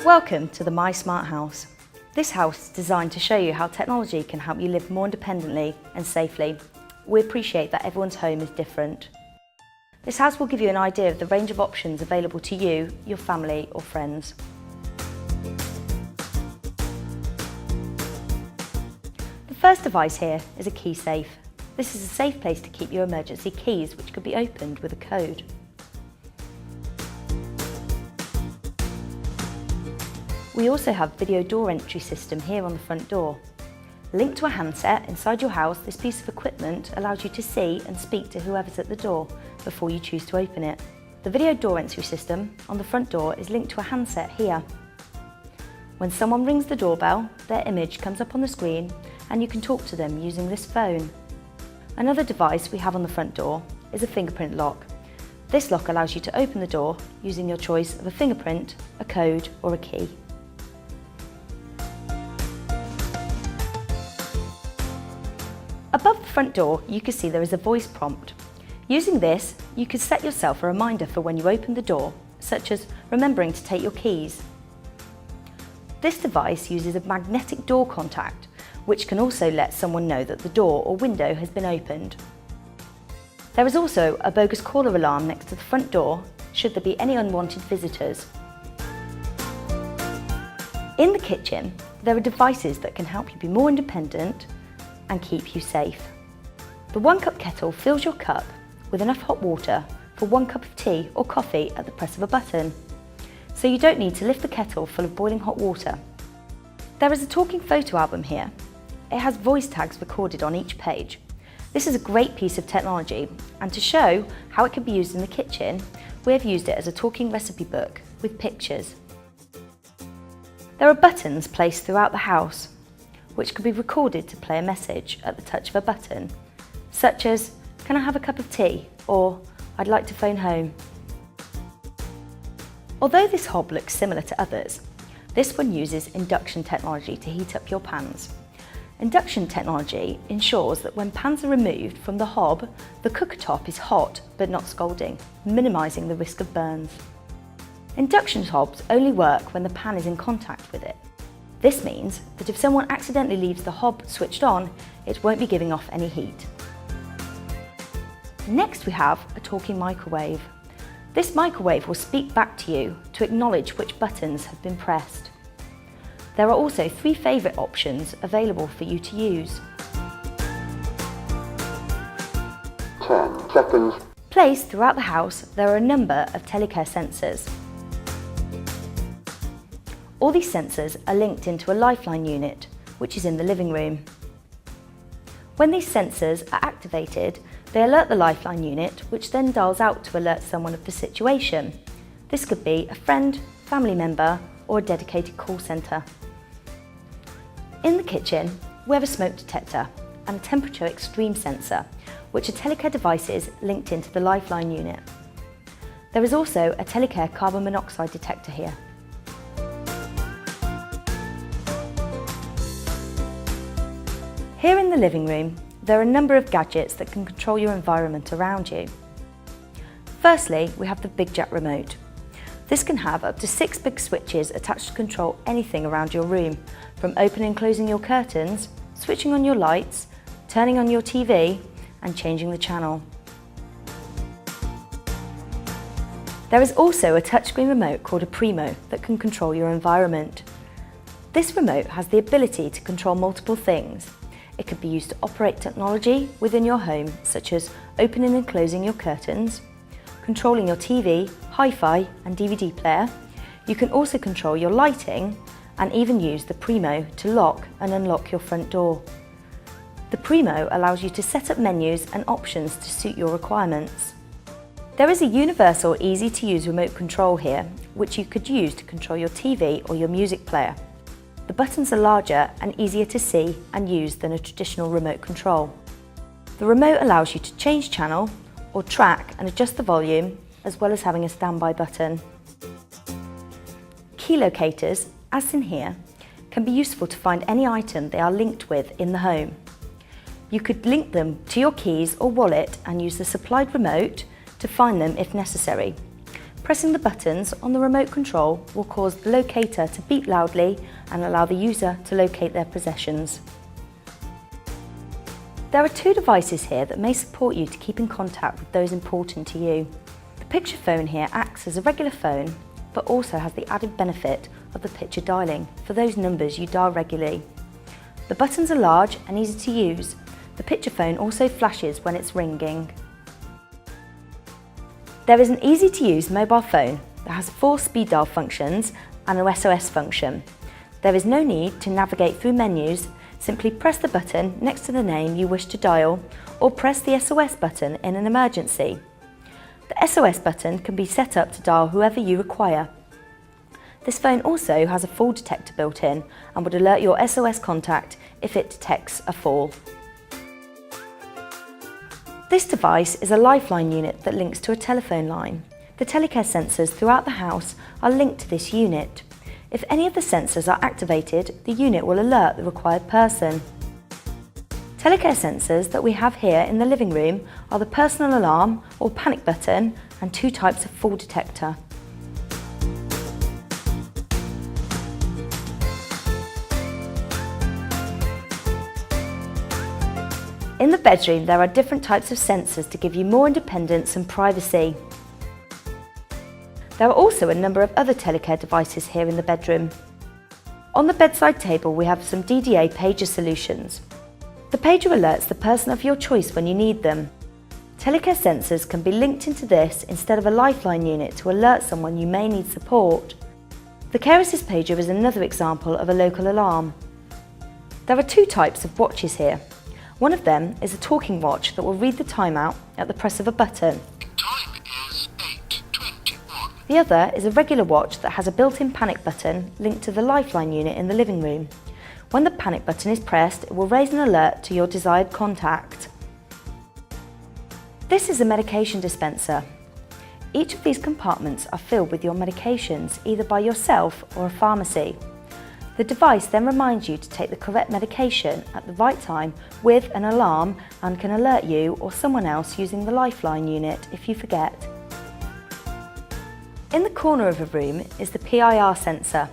Welcome to the My Smart House. This house is designed to show you how technology can help you live more independently and safely. We appreciate that everyone's home is different. This house will give you an idea of the range of options available to you, your family or friends. The first device here is a key safe. This is a safe place to keep your emergency keys, which could be opened with a code. We also have video door entry system here on the front door. Linked to a handset inside your house, this piece of equipment allows you to see and speak to whoever's at the door before you choose to open it. The video door entry system on the front door is linked to a handset here. When someone rings the doorbell, their image comes up on the screen and you can talk to them using this phone. Another device we have on the front door is a fingerprint lock. This lock allows you to open the door using your choice of a fingerprint, a code or a key. Above the front door, you can see there is a voice prompt. Using this, you could set yourself a reminder for when you open the door, such as remembering to take your keys. This device uses a magnetic door contact, which can also let someone know that the door or window has been opened. There is also a bogus caller alarm next to the front door, should there be any unwanted visitors. In the kitchen, there are devices that can help you be more independent and keep you safe. The 1-cup kettle fills your cup with enough hot water for 1 cup of tea or coffee at the press of a button, so you don't need to lift the kettle full of boiling hot water. There is a talking photo album here. It has voice tags recorded on each page. This is a great piece of technology, and to show how it can be used in the kitchen, we have used it as a talking recipe book with pictures. There are buttons placed throughout the house which can be recorded to play a message at the touch of a button, such as, "Can I have a cup of tea?" or "I'd like to phone home." Although this hob looks similar to others, this one uses induction technology to heat up your pans. Induction technology ensures that when pans are removed from the hob, the cooker top is hot but not scalding, minimising the risk of burns. Induction hobs only work when the pan is in contact with it. This means that if someone accidentally leaves the hob switched on, it won't be giving off any heat. Next we have a talking microwave. This microwave will speak back to you to acknowledge which buttons have been pressed. There are also 3 favourite options available for you to use. 10 seconds. Placed throughout the house, there are a number of telecare sensors. All these sensors are linked into a lifeline unit, which is in the living room. When these sensors are activated, they alert the lifeline unit, which then dials out to alert someone of the situation. This could be a friend, family member, or a dedicated call centre. In the kitchen, we have a smoke detector and a temperature extreme sensor, which are telecare devices linked into the lifeline unit. There is also a telecare carbon monoxide detector here. Here in the living room, there are a number of gadgets that can control your environment around you. Firstly, we have the Big Jack remote. This can have up to 6 big switches attached to control anything around your room, from opening and closing your curtains, switching on your lights, turning on your TV, and changing the channel. There is also a touchscreen remote called a Primo that can control your environment. This remote has the ability to control multiple things. It could be used to operate technology within your home, such as opening and closing your curtains, controlling your TV, hi-fi and DVD player. You can also control your lighting and even use the Primo to lock and unlock your front door. The Primo allows you to set up menus and options to suit your requirements. There is a universal, easy-to-use remote control here, which you could use to control your TV or your music player. The buttons are larger and easier to see and use than a traditional remote control. The remote allows you to change channel or track and adjust the volume, as well as having a standby button. Key locators, as in here, can be useful to find any item they are linked with in the home. You could link them to your keys or wallet and use the supplied remote to find them if necessary. Pressing the buttons on the remote control will cause the locator to beep loudly and allow the user to locate their possessions. There are two devices here that may support you to keep in contact with those important to you. The picture phone here acts as a regular phone, but also has the added benefit of the picture dialing for those numbers you dial regularly. The buttons are large and easy to use. The picture phone also flashes when it's ringing. There is an easy to use mobile phone that has 4 speed dial functions and an SOS function. There is no need to navigate through menus. Simply press the button next to the name you wish to dial or press the SOS button in an emergency. The SOS button can be set up to dial whoever you require. This phone also has a fall detector built in and would alert your SOS contact if it detects a fall. This device is a lifeline unit that links to a telephone line. The telecare sensors throughout the house are linked to this unit. If any of the sensors are activated, the unit will alert the required person. Telecare sensors that we have here in the living room are the personal alarm or panic button and 2 types of fall detector. In the bedroom, there are different types of sensors to give you more independence and privacy. There are also a number of other telecare devices here in the bedroom. On the bedside table, we have some DDA pager solutions. The pager alerts the person of your choice when you need them. Telecare sensors can be linked into this instead of a lifeline unit to alert someone you may need support. The Care Assist pager is another example of a local alarm. There are 2 types of watches here. One of them is a talking watch that will read the time out at the press of a button. Time is 8:21. The other is a regular watch that has a built-in panic button linked to the lifeline unit in the living room. When the panic button is pressed, it will raise an alert to your desired contact. This is a medication dispenser. Each of these compartments are filled with your medications, either by yourself or a pharmacy. The device then reminds you to take the correct medication at the right time with an alarm and can alert you or someone else using the lifeline unit if you forget. In the corner of a room is the PIR sensor.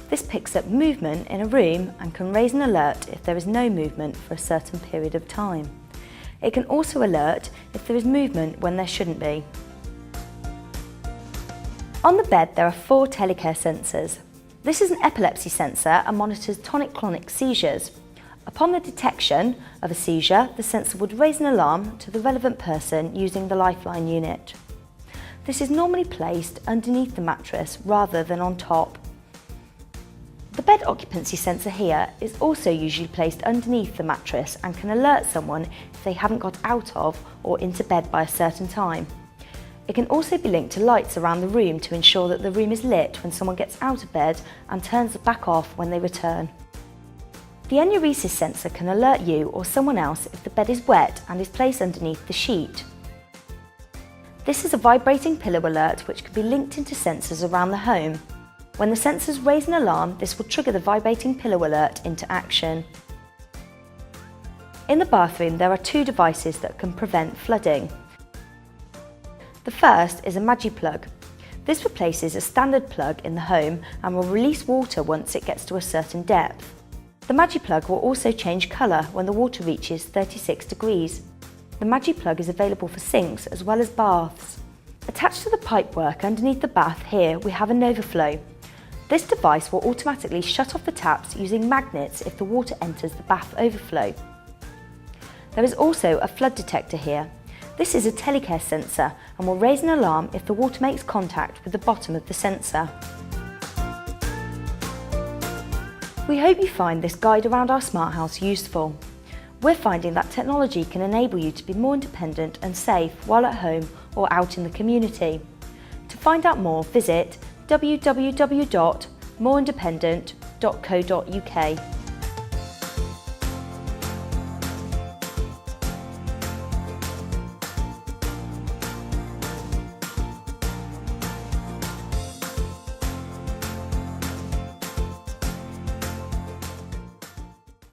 This picks up movement in a room and can raise an alert if there is no movement for a certain period of time. It can also alert if there is movement when there shouldn't be. On the bed there are 4 telecare sensors. This is an epilepsy sensor and monitors tonic-clonic seizures. Upon the detection of a seizure, the sensor would raise an alarm to the relevant person using the lifeline unit. This is normally placed underneath the mattress rather than on top. The bed occupancy sensor here is also usually placed underneath the mattress and can alert someone if they haven't got out of or into bed by a certain time. It can also be linked to lights around the room to ensure that the room is lit when someone gets out of bed and turns back off when they return. The enuresis sensor can alert you or someone else if the bed is wet and is placed underneath the sheet. This is a vibrating pillow alert which can be linked into sensors around the home. When the sensors raise an alarm, this will trigger the vibrating pillow alert into action. In the bathroom, there are 2 devices that can prevent flooding. The first is a Magiplug. This replaces a standard plug in the home and will release water once it gets to a certain depth. The Magiplug will also change colour when the water reaches 36 degrees. The Magiplug is available for sinks as well as baths. Attached to the pipework underneath the bath here we have an overflow. This device will automatically shut off the taps using magnets if the water enters the bath overflow. There is also a flood detector here. This is a telecare sensor and will raise an alarm if the water makes contact with the bottom of the sensor. We hope you find this guide around our smart house useful. We're finding that technology can enable you to be more independent and safe while at home or out in the community. To find out more, visit www.moreindependent.co.uk.